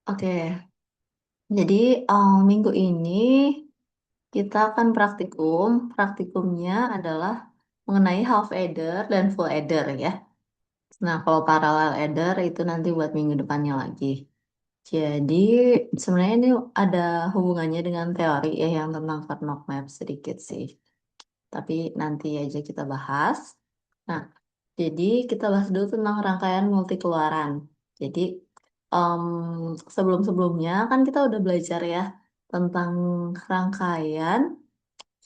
Oke, jadi minggu ini kita akan praktikum. Praktikumnya adalah mengenai half adder dan full adder ya. Nah, kalau parallel adder itu nanti buat minggu depannya lagi. Jadi sebenarnya ini ada hubungannya dengan teori ya yang tentang Carnot map sedikit sih. Tapi nanti aja kita bahas. Nah, jadi kita bahas dulu tentang rangkaian multikeluaran. Jadi em, sebelum-sebelumnya kan kita udah belajar ya tentang rangkaian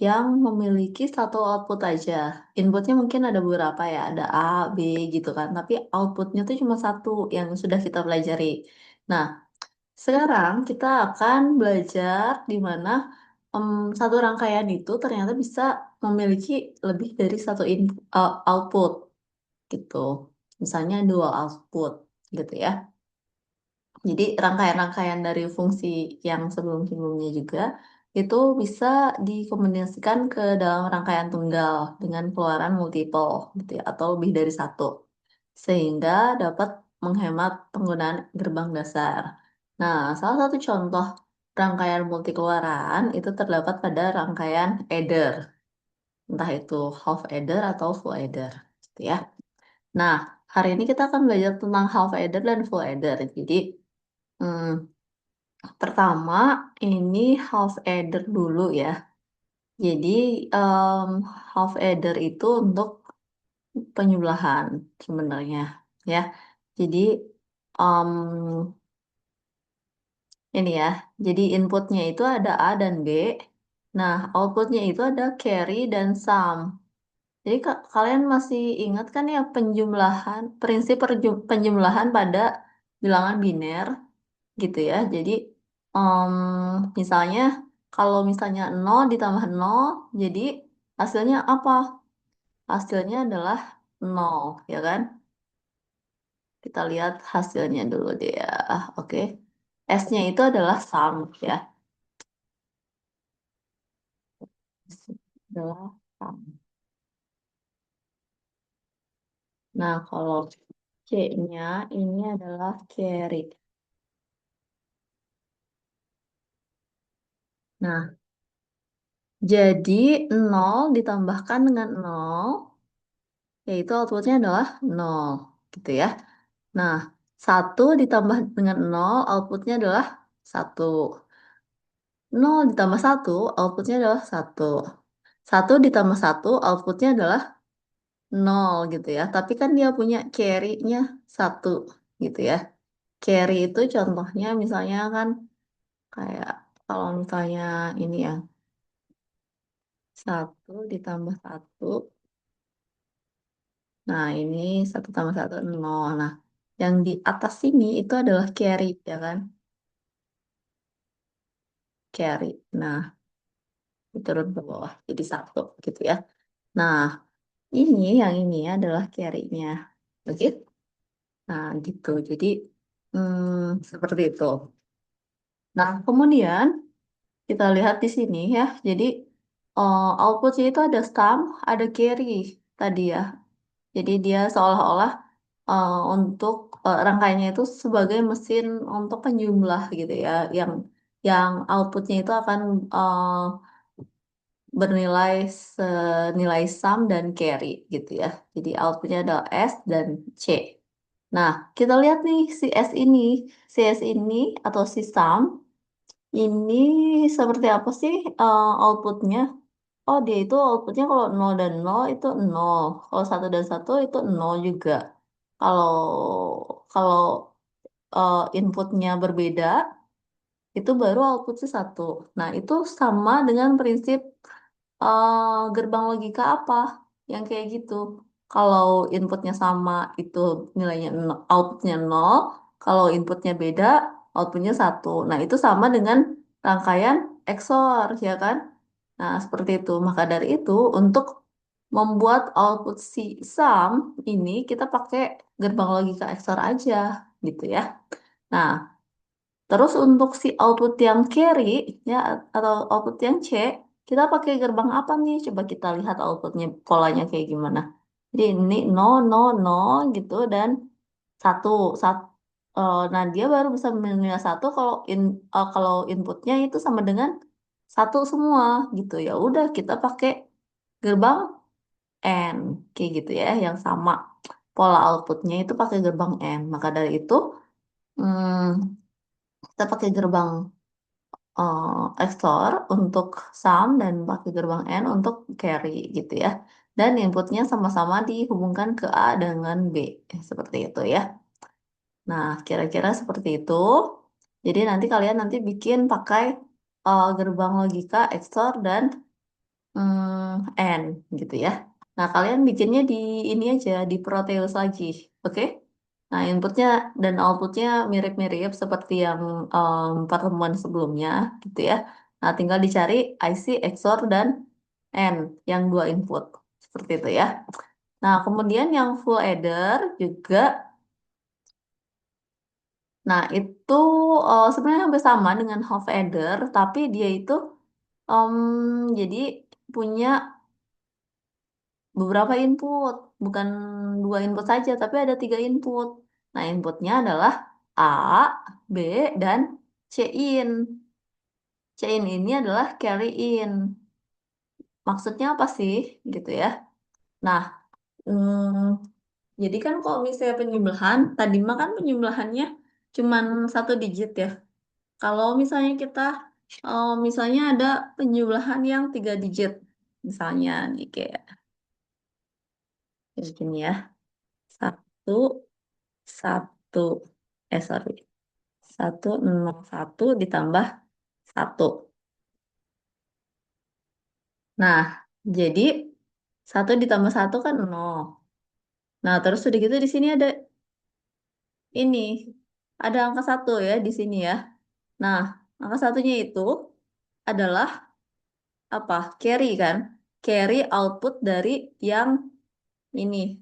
yang memiliki satu output aja. Inputnya mungkin ada beberapa ya, ada A, B gitu kan. Tapi outputnya tuh cuma satu yang sudah kita pelajari. Nah, sekarang kita akan belajar di mana satu rangkaian itu ternyata bisa memiliki lebih dari satu output gitu. Misalnya dual output gitu ya. Jadi rangkaian-rangkaian dari fungsi yang sebelum-sebelumnya juga itu bisa dikombinasikan ke dalam rangkaian tunggal dengan keluaran multiple gitu ya, atau lebih dari satu. Sehingga dapat menghemat penggunaan gerbang dasar. Nah, salah satu contoh rangkaian multikeluaran itu terdapat pada rangkaian adder, entah itu half adder atau full adder gitu ya. Nah, hari ini kita akan belajar tentang half adder dan full adder. Jadi, hmm, pertama, ini half adder dulu ya. Jadi, em, half adder itu untuk penyebelahan sebenarnya ya. Jadi, em, ini ya. Jadi inputnya itu ada A dan B. Nah, outputnya itu ada carry dan sum. Jadi kalian masih ingat kan ya prinsip penjumlahan pada bilangan biner gitu ya. Jadi misalnya kalau misalnya 0 ditambah 0, jadi hasilnya apa? Hasilnya adalah 0, ya kan? Kita lihat hasilnya dulu deh ya. Oke. S-nya itu adalah sum ya. S-nya adalah sum. Nah, kalau C-nya ini adalah carry. Nah, jadi 0 ditambahkan dengan 0, yaitu outputnya adalah 0, gitu ya. Nah, 1 ditambah dengan 0, outputnya adalah 1. 0 ditambah 1, outputnya adalah 1. 1 ditambah 1, outputnya adalah 0, gitu ya. Tapi kan dia punya carry-nya 1, gitu ya. Carry itu contohnya misalnya kan kayak kalau misalnya ini ya, 1 ditambah 1. Nah, ini 1 tambah 1, 0. Nah, yang di atas sini itu adalah carry, ya kan? Carry. Nah, turun ke bawah. Jadi 1, gitu ya. Nah, yang ini adalah carry-nya. Oke? Nah, gitu. Jadi, seperti itu. Nah, kemudian kita lihat di sini ya. Jadi, outputnya itu ada sum, ada carry tadi ya. Jadi, dia seolah-olah untuk rangkaiannya itu sebagai mesin untuk penjumlah gitu ya, yang outputnya itu akan bernilai senilai sum dan carry gitu ya. Jadi outputnya ada S dan C. Nah, kita lihat nih si S ini atau si sum ini seperti apa sih outputnya? Oh, dia itu outputnya kalau 0 dan 0 itu 0. Kalau 1 dan 1 itu 0 juga. Kalau kalau inputnya berbeda, itu baru outputnya 1. Nah, itu sama dengan prinsip gerbang logika apa? Yang kayak gitu. Kalau inputnya sama, itu nilainya outputnya 0. Kalau inputnya beda, outputnya 1. Nah, itu sama dengan rangkaian XOR, ya kan? Nah, seperti itu. Maka dari itu, untuk membuat output si sum ini, kita pakai gerbang logika XOR aja, gitu ya. Nah, terus untuk si output yang carry, ya, atau output yang C, kita pakai gerbang apa nih? Coba kita lihat outputnya, polanya kayak gimana. Jadi ini 0, 0, 0 gitu, dan 1, 1. Nah, dia baru bisa menilai satu kalau inputnya itu sama dengan satu semua gitu. Ya udah kita pakai gerbang N kayak gitu ya, yang sama pola outputnya itu pakai gerbang N. Maka dari itu hmm, kita pakai gerbang XOR untuk sum dan pakai gerbang N untuk carry gitu ya. Dan inputnya sama-sama dihubungkan ke A dengan B seperti itu ya. Nah, kira-kira seperti itu. Jadi nanti kalian nanti bikin pakai gerbang logika XOR dan AND gitu ya. Nah, kalian bikinnya di ini aja, di Proteus lagi. Oke? Nah, inputnya dan outputnya mirip-mirip seperti yang pertemuan sebelumnya gitu ya. Nah, tinggal dicari IC, XOR, dan AND yang dua input. Seperti itu ya. Nah, kemudian yang full adder juga. Nah, itu sebenarnya hampir sama dengan half adder, tapi dia itu jadi punya beberapa input, bukan dua input saja, tapi ada tiga input. Nah, inputnya adalah A, B, dan C in. C in ini adalah carry in. Maksudnya apa sih, gitu ya? Nah, jadi kan kalau misalnya penjumlahan, tadi mah kan penjumlahannya cuman satu digit ya. Kalau misalnya kita, misalnya ada penjumlahan yang tiga digit, misalnya nih kayak gini ya, satu satu, sorry, satu nol satu ditambah satu. Nah, jadi satu ditambah satu kan nol. Nah, terus udah gitu di sini ada ini, ada angka satu ya di sini ya. Nah, angka satunya itu adalah apa? Carry kan? Carry output dari yang ini.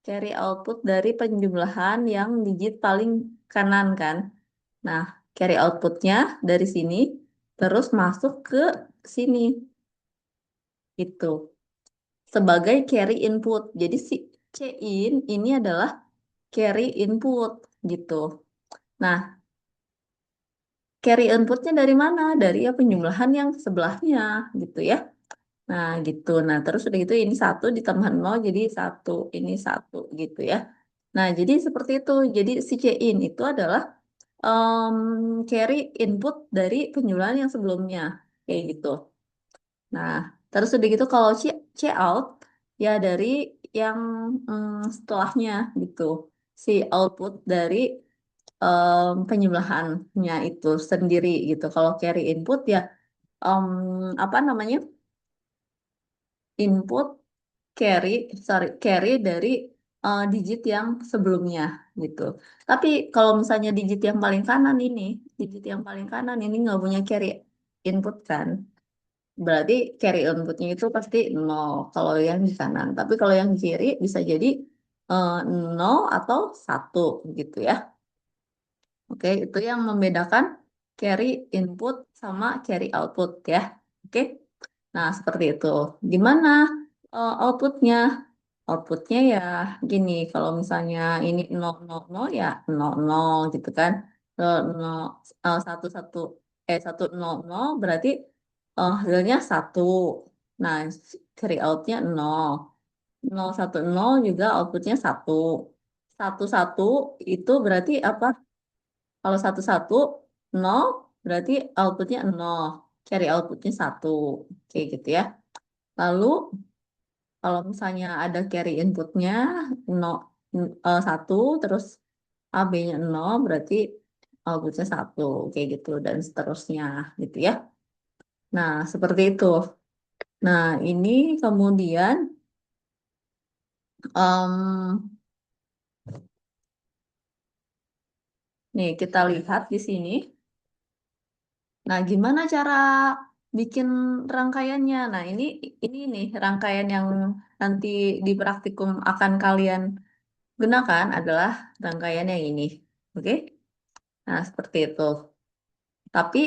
Carry output dari penjumlahan yang digit paling kanan kan. Nah, carry outputnya dari sini terus masuk ke sini itu sebagai carry input. Jadi si C in ini adalah carry input gitu. Nah, carry inputnya dari mana? Dari ya penjumlahan yang sebelahnya gitu ya. Nah, gitu. Nah, terus udah gitu ini satu ditambah nol jadi satu, ini satu gitu ya. Nah, jadi seperti itu. Jadi si C in itu adalah carry input dari penjumlahan yang sebelumnya. Kayak gitu. Nah, terus udah gitu kalau C out ya dari yang setelahnya gitu. Si output dari penjumlahannya itu sendiri gitu. Kalau carry input ya em, apa namanya? Input carry, sorry, carry dari digit yang sebelumnya gitu. Tapi kalau misalnya digit yang paling kanan ini nggak punya carry input kan, berarti carry inputnya itu pasti nol kalau yang di kanan. Tapi kalau yang di kiri bisa jadi eh, nol atau satu gitu ya. Oke, itu yang membedakan carry input sama carry output ya. Oke, nah seperti itu. Gimana outputnya? Outputnya ya gini, kalau misalnya ini 000 ya 00 gitu kan. 0, 11, 100 berarti hasilnya satu. Nah, carry outnya 0. 010 juga outputnya satu. Satu satu itu berarti apa? Kalau satu satu nol berarti outputnya nol. Carry outputnya satu. Kayak gitu ya. Lalu kalau misalnya ada carry inputnya nol, satu terus AB-nya nol berarti outputnya satu kayak gitu dan seterusnya gitu ya. Nah seperti itu. Nah ini kemudian em, nih kita lihat di sini. Nah gimana cara bikin rangkaiannya? Nah ini nih rangkaian yang nanti di praktikum akan kalian gunakan adalah rangkaian yang ini. Oke? Nah, seperti itu. Tapi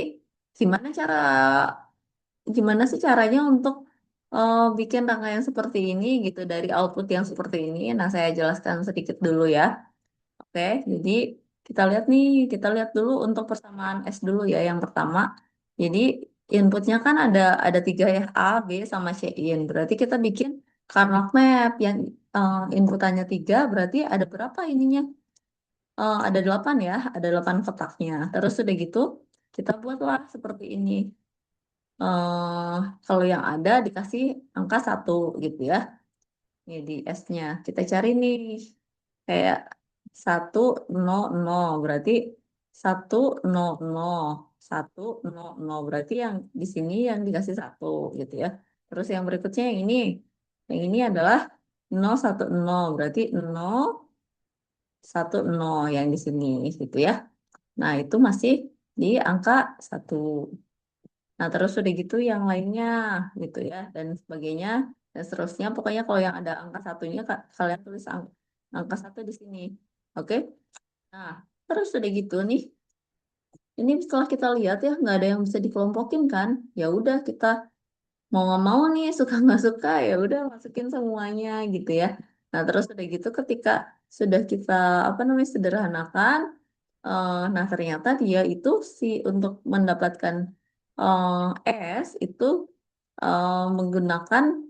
gimana sih caranya untuk bikin rangkaian seperti ini gitu dari output yang seperti ini? Nah, saya jelaskan sedikit dulu ya. Oke. Oke, jadi kita lihat dulu untuk persamaan S dulu ya yang pertama. Jadi inputnya kan ada tiga ya, A, B, sama C in. Berarti kita bikin Karnaug map yang inputannya tiga, berarti ada berapa ininya? Ada delapan ya, ada delapan kotaknya. Terus udah gitu, kita buatlah seperti ini. eh Kalau yang ada dikasih angka satu gitu ya. Ini di S-nya. Kita cari nih kayak 100 berarti 100 100 berarti yang di sini yang dikasih satu gitu ya. Terus yang berikutnya yang ini adalah 010 berarti 010 yang di sini gitu ya. Nah, itu masih di angka satu. Nah, terus udah gitu yang lainnya gitu ya dan sebagainya dan seterusnya. Pokoknya kalau yang ada angka satunya kalian tulis angka satu di sini. Oke? Nah, terus udah gitu nih. Ini setelah kita lihat ya nggak ada yang bisa dikelompokin kan? Ya udah kita mau nggak mau nih suka nggak suka ya udah masukin semuanya gitu ya. Nah, terus udah gitu ketika sudah kita apa namanya sederhanakan, nah ternyata dia itu untuk mendapatkan S itu menggunakan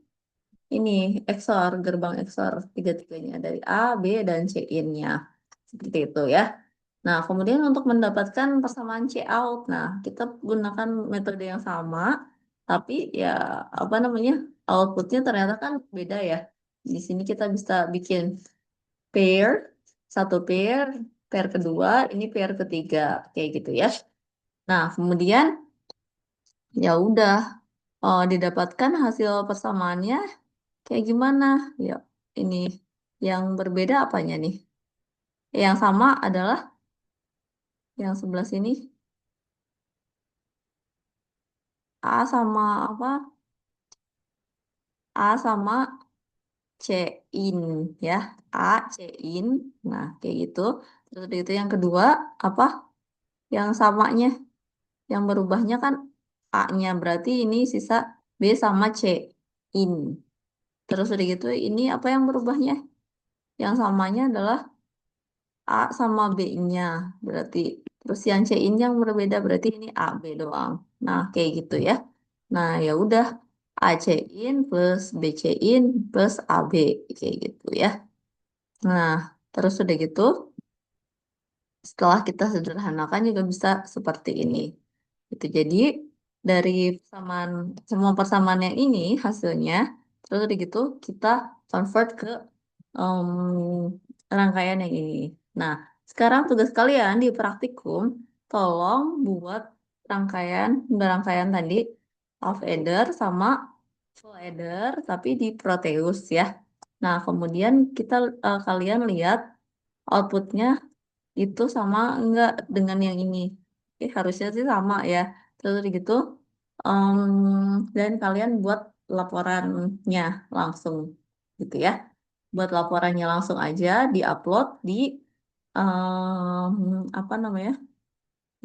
ini XOR, gerbang XOR tiga-tiganya dari A, B, dan C in-nya. Seperti itu ya. Nah, kemudian untuk mendapatkan persamaan C out, nah kita gunakan metode yang sama, tapi ya apa namanya outputnya ternyata kan beda ya. Di sini kita bisa bikin pair, satu pair, pair kedua, ini pair ketiga, kayak gitu ya. Nah, kemudian ya udah didapatkan hasil persamaannya kayak gimana? Ya, ini yang berbeda apanya nih? Yang sama adalah yang sebelah sini A sama apa? A sama C in ya. A C in. Nah, kayak gitu. Terus itu yang kedua apa? Yang samanya, yang berubahnya kan A-nya berarti ini sisa B sama C in. Terus udah gitu ini apa yang berubahnya? Yang samanya adalah A sama B-nya berarti. Terus yang C-in yang berbeda berarti ini A, B doang. Nah, kayak gitu ya. Nah, ya udah A C-in plus B C-in plus A B kayak gitu ya. Nah, terus udah gitu setelah kita sederhanakan juga bisa seperti ini. Gitu. Jadi dari persamaan semua persamaan yang ini hasilnya terus udah gitu kita convert ke rangkaian yang ini. Nah, sekarang tugas kalian di praktikum, tolong buat rangkaian tadi half adder sama full adder, tapi di Proteus ya. Nah, kemudian kalian lihat outputnya itu sama enggak dengan yang ini. Harusnya sih sama ya. Terus udah gitu, dan kalian buat laporannya langsung gitu ya. Buat laporannya langsung aja, diupload di apa namanya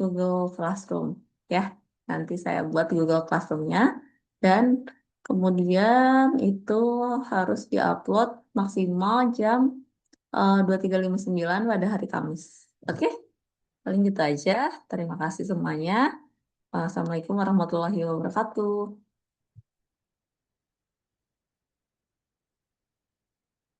Google Classroom ya. Nanti saya buat Google Classroomnya dan kemudian itu harus diupload maksimal jam 23.59 pada hari Kamis. Oke, paling gitu aja. Terima kasih semuanya. Assalamualaikum warahmatullahi wabarakatuh.